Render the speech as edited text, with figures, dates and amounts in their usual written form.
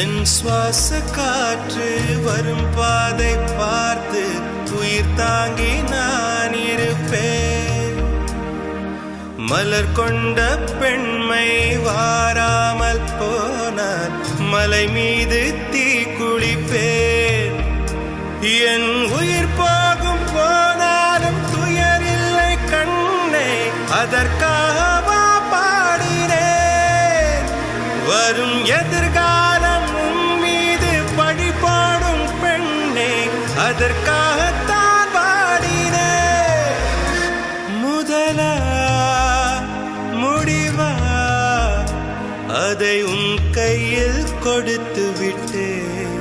என் சுவாச காற்று வரும் பாதை பார்த்து உயிர் தாங்கி நான் இருப்பேன். மலர் கொண்ட பெண்மை வாராமல் போனால் மலை மீது தீ குளிப்பேன். என் உயிர் போகும் போனாலும் துயரில்லை கண்ணே, அதற்காகவா பாடினேன். வரும் எதிர்காலம் உன் மீது பழி போடும் பெண்ணே, அதற்காகத்தான் பாடினேன். முதலா முடிவா அதை உன் கையில் கொடுத்து விட்டேன்.